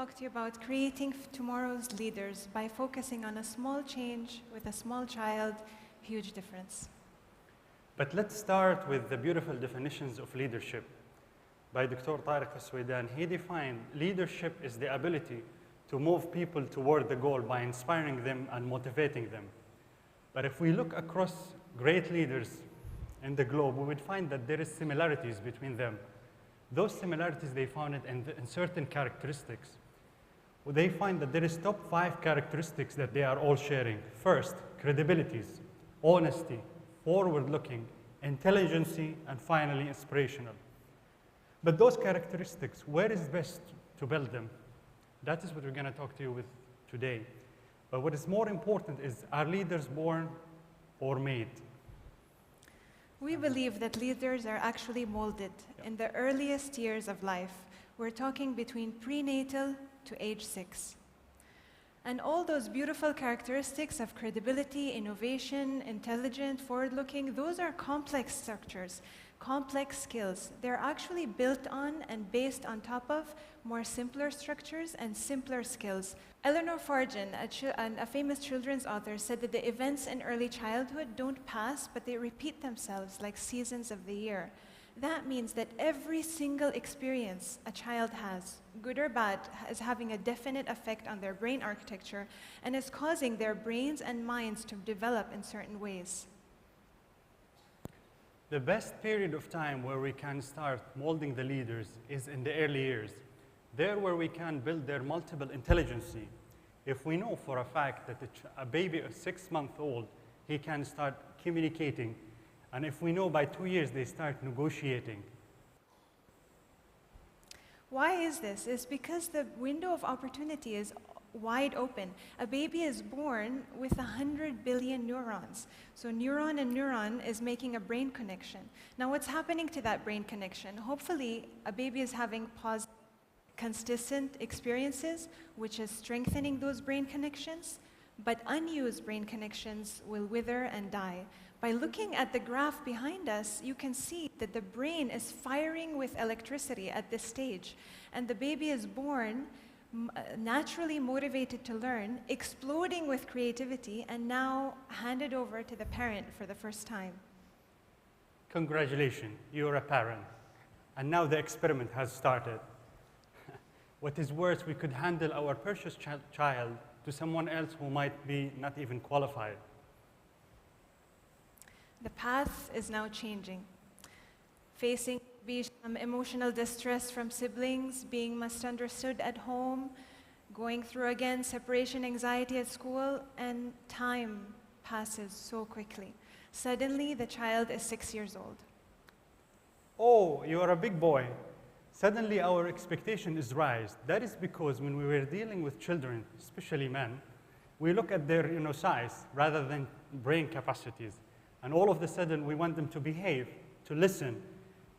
talk to you about creating tomorrow's leaders by focusing on a small change with a small child, huge difference. But let's start with the beautiful definitions of leadership. By Dr. Tariq al-Swaydan, he defined leadership is the ability to move people toward the goal by inspiring them and motivating them. But if we look across great leaders in the globe, we would find that there is similarities between them. Those similarities they found it in certain characteristics. They find that there is top 5 characteristics that they are all sharing. First, credibilities, honesty, forward-looking, intelligence, and finally, inspirational. But those characteristics, where is best to build them? That is what we're going to talk to you with today. But what is more important is, are leaders born or made? We believe that leaders are actually molded in the earliest years of life. We're talking between prenatal to age 6. And all those beautiful characteristics of credibility, innovation, intelligent, forward-looking, those are complex structures, complex skills. They're actually built on and based on top of more simpler structures and simpler skills. Eleanor Forgan, a famous children's author, said that the events in early childhood don't pass, but they repeat themselves like seasons of the year. That means that every single experience a child has, good or bad, is having a definite effect on their brain architecture and is causing their brains and minds to develop in certain ways. The best period of time where we can start molding the leaders is in the early years. There where we can build their multiple intelligence. If we know for a fact that a baby of 6 months old, he can start communicating. And if we know by 2 years they start negotiating. Why is this? It's because the window of opportunity is wide open. A baby is born with 100 billion neurons. So neuron and neuron is making a brain connection. Now what's happening to that brain connection? Hopefully a baby is having positive, consistent experiences, which is strengthening those brain connections, but unused brain connections will wither and die. By looking at the graph behind us, you can see that the brain is firing with electricity at this stage, and the baby is born naturally motivated to learn, exploding with creativity, and now handed over to the parent for the first time. Congratulations, you're a parent. And now the experiment has started. What is worse, we could handle our precious child to someone else who might be not even qualified. The path is now changing. Facing emotional distress from siblings, being misunderstood at home, going through again separation anxiety at school, and time passes so quickly. Suddenly, the child is 6 years old. Oh, you are a big boy. Suddenly, our expectation is raised. That is because when we were dealing with children, especially men, we look at their size rather than brain capacities. And all of a sudden, we want them to behave, to listen.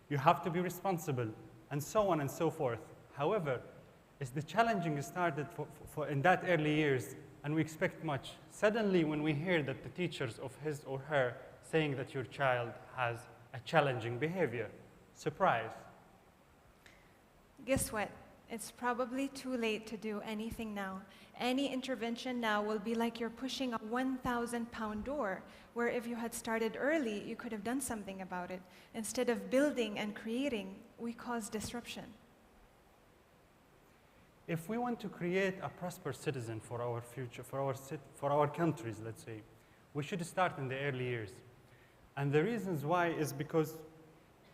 You have to be responsible, and so on and so forth. However, as the challenging started in that early years, and we expect much, suddenly when we hear that the teachers of his or her saying that your child has a challenging behavior, surprise. Guess what? It's probably too late to do anything now. Any intervention now will be like you're pushing a 1,000-pound door, where if you had started early, you could have done something about it. Instead of building and creating, we cause disruption. If we want to create a prosperous citizen for our future, for our countries, let's say, we should start in the early years. And the reasons why is because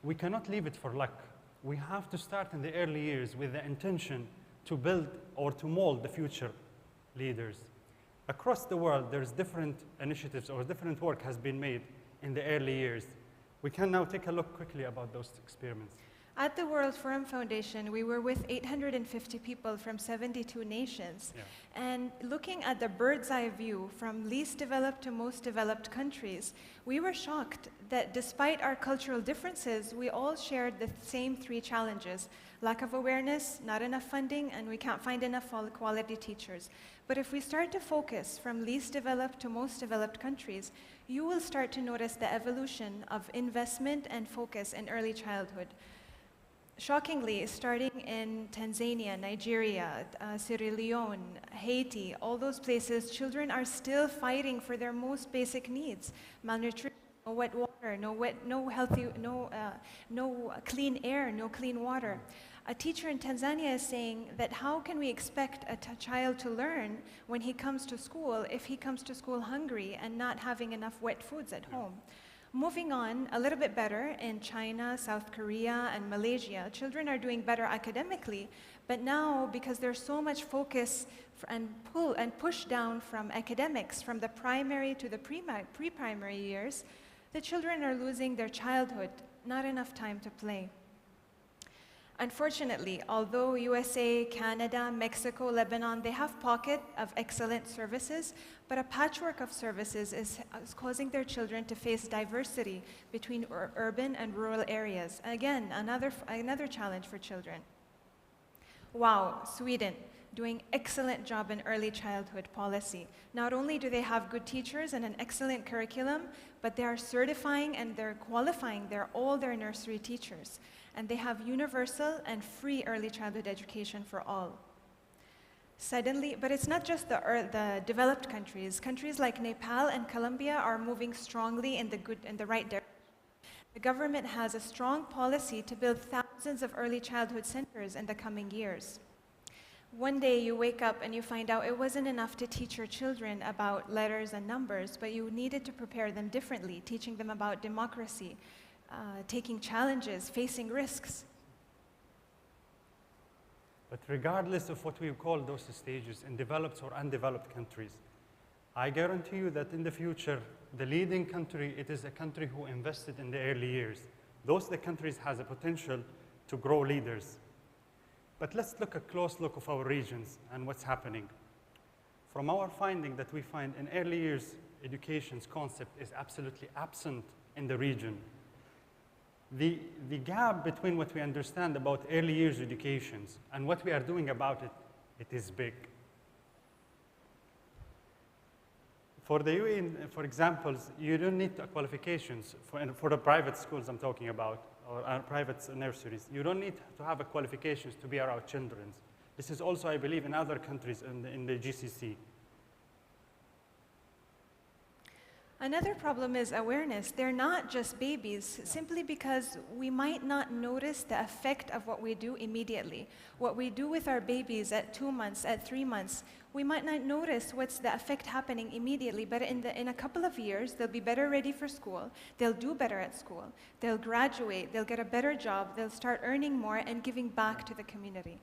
we cannot leave it for luck. We have to start in the early years with the intention to build or to mold the future leaders. Across the world, there's different initiatives or different work has been made in the early years. We can now take a look quickly about those experiments. At the World Forum Foundation, we were with 850 people from 72 nations. Yeah. And looking at the bird's eye view from least developed to most developed countries, we were shocked that despite our cultural differences, we all shared the same 3 challenges: lack of awareness, not enough funding, and we can't find enough quality teachers. But if we start to focus from least developed to most developed countries, you will start to notice the evolution of investment and focus in early childhood. Shockingly, starting in Tanzania, Nigeria, Sierra Leone, Haiti, all those places, children are still fighting for their most basic needs: malnutrition, no wet water, no healthy, no clean air, no clean water. A teacher in Tanzania is saying that how can we expect a child to learn when he comes to school if he comes to school hungry and not having enough wet foods at home? Moving on, a little bit better in China, South Korea, and Malaysia, children are doing better academically, but now because there's so much focus and pull and push down from academics, from the primary to the pre-primary years, the children are losing their childhood, not enough time to play. Unfortunately, although USA, Canada, Mexico, Lebanon, they have pockets of excellent services, but a patchwork of services is causing their children to face diversity between urban and rural areas. Again, another challenge for children. Wow, Sweden, doing excellent job in early childhood policy. Not only do they have good teachers and an excellent curriculum, but they are certifying and they're qualifying all their nursery teachers. And they have universal and free early childhood education for all. Suddenly, but it's not just the developed countries. Countries like Nepal and Colombia are moving strongly in the right direction. The government has a strong policy to build thousands of early childhood centers in the coming years. One day you wake up and you find out it wasn't enough to teach your children about letters and numbers, but you needed to prepare them differently, teaching them about democracy, taking challenges, facing risks. But regardless of what we call those stages in developed or undeveloped countries, I guarantee you that in the future, the leading country, it is a country who invested in the early years. Those the countries has a potential to grow leaders. But let's look a close look of our regions and what's happening. From our finding that we find in early years, education's concept is absolutely absent in the region. The gap between what we understand about early years educations and what we are doing about it, it is big. For the UAE, for examples, you don't need qualifications for the private schools I'm talking about, or private nurseries. You don't need to have qualifications to be around children. This is also, I believe, in other countries in the GCC. Another problem is awareness. They're not just babies, simply because we might not notice the effect of what we do immediately. What we do with our babies at 2 months, at 3 months, we might not notice what's the effect happening immediately, but in a couple of years, they'll be better ready for school, they'll do better at school, they'll graduate, they'll get a better job, they'll start earning more and giving back to the community.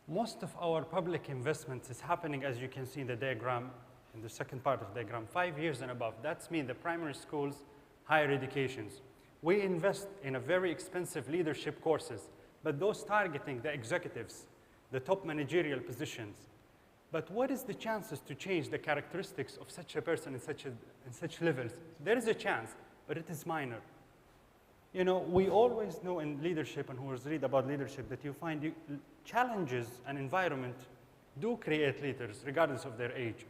Most of our public investments is happening, as you can see in the diagram, in the second part of the diagram, 5 years and above. That's mean the primary schools, higher educations. We invest in a very expensive leadership courses, but those targeting the executives, the top managerial positions. But what is the chances to change the characteristics of such a person in such levels? There is a chance, but it is minor. You know, we always know in leadership, and who has read about leadership, that you find challenges and environment do create leaders, regardless of their age.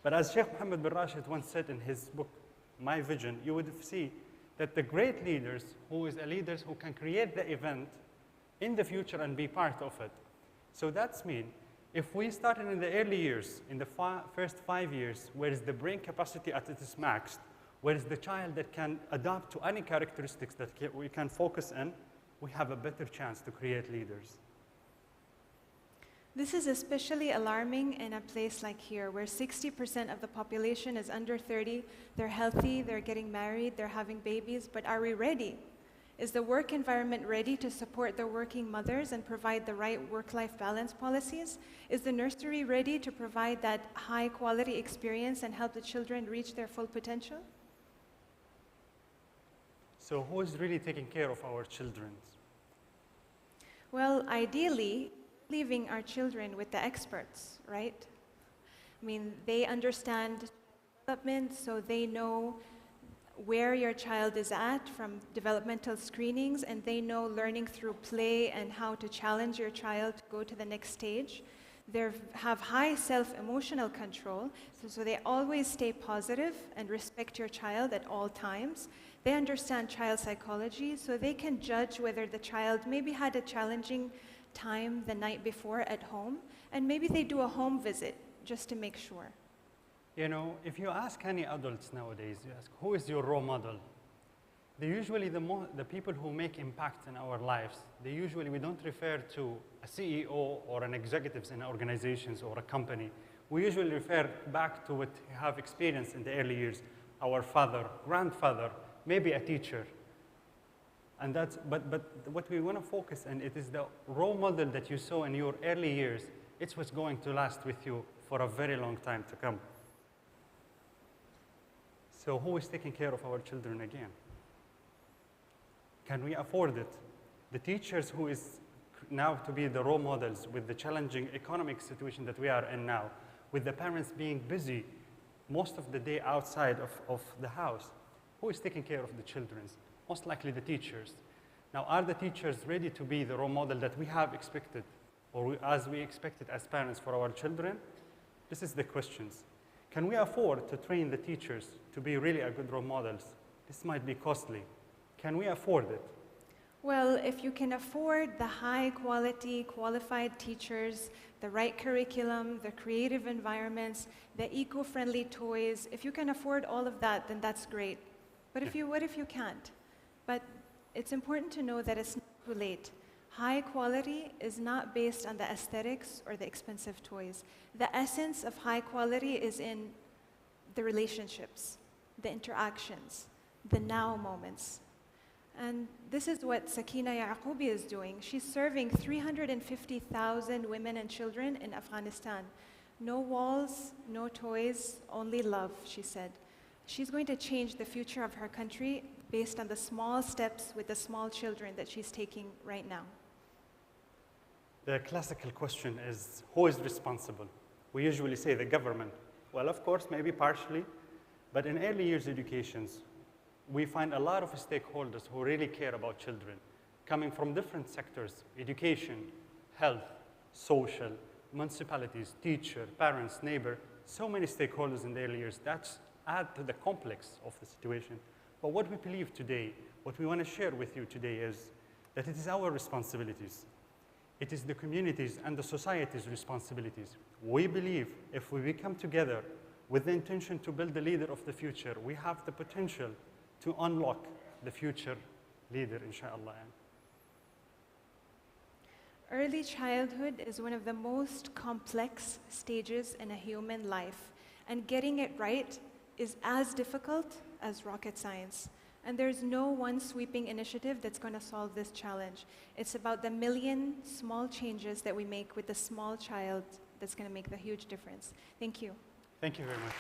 But as Sheikh Mohammed bin Rashid once said in his book, My Vision, you would see that the great leaders, who is a leaders who can create the event in the future and be part of it. So that's mean, if we started in the early years, in the first 5 years, where is the brain capacity at its max, where is the child that can adapt to any characteristics that we can focus on, we have a better chance to create leaders. This is especially alarming in a place like here, where 60% of the population is under 30. They're healthy, they're getting married, they're having babies, but are we ready? Is the work environment ready to support the working mothers and provide the right work-life balance policies? Is the nursery ready to provide that high-quality experience and help the children reach their full potential? So who is really taking care of our children? Well, ideally, leaving our children with the experts, right? I mean, they understand development, so they know where your child is at from developmental screenings, and they know learning through play and how to challenge your child to go to the next stage. They have high self-emotional control, so they always stay positive and respect your child at all times. They understand child psychology, so they can judge whether the child maybe had a challenging time the night before at home, and maybe they do a home visit just to make sure. You know, if you ask any adults nowadays, you ask, who is your role model? They're usually the people who make impact in our lives. We don't refer to a CEO or an executives in organizations or a company. We usually refer back to what we have experienced in the early years. Our father, grandfather, maybe a teacher. And that's, but what we want to focus on, it is the role model that you saw in your early years. It's what's going to last with you for a very long time to come. So who is taking care of our children again? Can we afford it? The teachers who is now to be the role models with the challenging economic situation that we are in now, with the parents being busy most of the day outside of the house, who is taking care of the children? Most likely the teachers. Now, are the teachers ready to be the role model that we have expected, or as we expected as parents for our children? This is the questions. Can we afford to train the teachers to be really a good role models? This might be costly. Can we afford it? Well, if you can afford the high quality, qualified teachers, the right curriculum, the creative environments, the eco-friendly toys, if you can afford all of that, then that's great. But what if you can't? But it's important to know that it's not too late. High quality is not based on the aesthetics or the expensive toys. The essence of high quality is in the relationships, the interactions, the now moments. And this is what Sakina Yaqoubi is doing. She's serving 350,000 women and children in Afghanistan. No walls, no toys, only love, she said. She's going to change the future of her country based on the small steps with the small children that she's taking right now. The classical question is, who is responsible? We usually say the government. Well, of course, maybe partially, but in early years educations, we find a lot of stakeholders who really care about children, coming from different sectors: education, health, social, municipalities, teacher, parents, neighbor, so many stakeholders in the early years. That's add to the complex of the situation. But what we believe today, what we want to share with you today is that it is our responsibilities. It is the communities and the society's responsibilities. We believe if we come together with the intention to build the leader of the future, we have the potential to unlock the future leader, inshallah. Early childhood is one of the most complex stages in a human life, and getting it right is as difficult as rocket science. And there's no one sweeping initiative that's going to solve this challenge. It's about the million small changes that we make with the small child that's going to make the huge difference. Thank you. Thank you very much.